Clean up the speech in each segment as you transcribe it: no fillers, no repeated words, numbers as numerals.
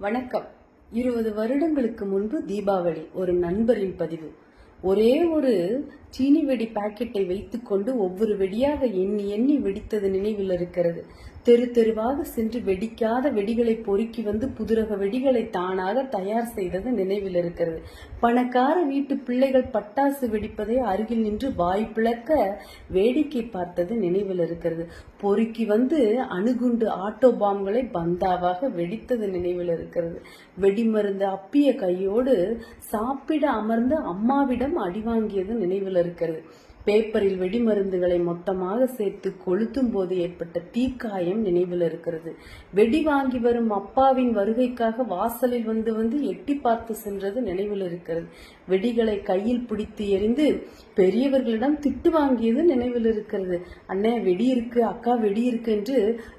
வணக்கம். 20 வருடங்களுக்கு முன்பு தீபாவளி. ஒரு நண்பரின் பதிவு. ஒரே ஒரு சீனி வெடி பாக்கெட்டை வைத்துக்கொண்டு ஒவ்வொரு வெடியாக எண்ணி எண்ணி வெடித்தது நினைவில் இருக்கிறது. தெரு தெருவாக சென்று வெடிக்காத வெடிகளை பொறுக்கி வந்து புதுரக வெடிகளை தானாக தயார் செய்தது நினைவில் இருக்கிறது. பணக்கார வீட்டு பிள்ளைகள் பட்டாசு வெடிப்பதை அருகில் நின்று வாய் பிளக்க வேடிக்கை பார்த்தது நினைவில் இருக்கிறது. பொறுக்கி வந்து அணுகுண்டு ஆட்டோ பாம்களை பந்தாவாக வெடித்தது நினைவில் இருக்கிறது. வெடிமருந்து அப்பிய கையோடு சாப்பிட அமர்ந்த அம்மாவிடம் அடி வாங்கியது நினைவில் இருக்கிறது. பேப்பரில் வெடிமருந்துகளை மொத்தமாக சேர்த்து கொளுத்தும் போது ஏற்பட்ட தீக்காயம் நினைவில் இருக்கிறது. வெடி வாங்கி வரும் அப்பாவின் வருகைக்காக வாசலில் வந்து வந்து எட்டி பார்த்து சென்றது நினைவில் இருக்கிறது. வெடிகளை கையில் பிடித்து எறிந்து பெரியவர்களிடம் திட்டு வாங்கியது நினைவில் இருக்கிறது. அண்ணே வெடி இருக்கு, அக்கா வெடி இருக்கு என்று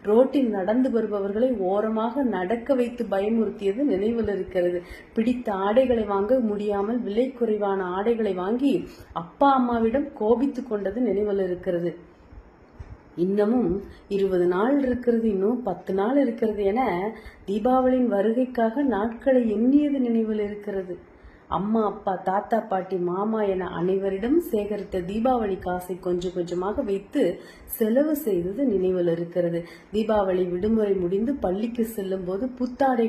ரோட்டில் நடந்து வருபவர்களை ஓரமாக நடக்க வைத்து பயமுறுத்தியது நினைவில் இருக்கிறது. பிடித்த ஆடைகளை வாங்க முடியாமல் விலை குறைவான ஆடைகளை வாங்கி அப்பா அம்மாவிடம் கோபித்து கொண்டது நினைவில் இருக்கிறது. இன்னமும் 20 நாள் இருக்கிறது, இன்னும் 10 நாள் இருக்கிறது என தீபாவளியின் வருகைக்காக நாட்களை எண்ணியது நினைவில் இருக்கிறது. அம்மா அப்பா தாத்தா பாட்டி மாமா என அனைவரிடம் சேகரித்த தீபாவளி காசை கொஞ்சம் கொஞ்சமாக வைத்து செலவு செய்தது நினைவில் இருக்கிறது. தீபாவளி விடுமுறை முடிந்து பள்ளிக்கு செல்லும் போது புத்தாடை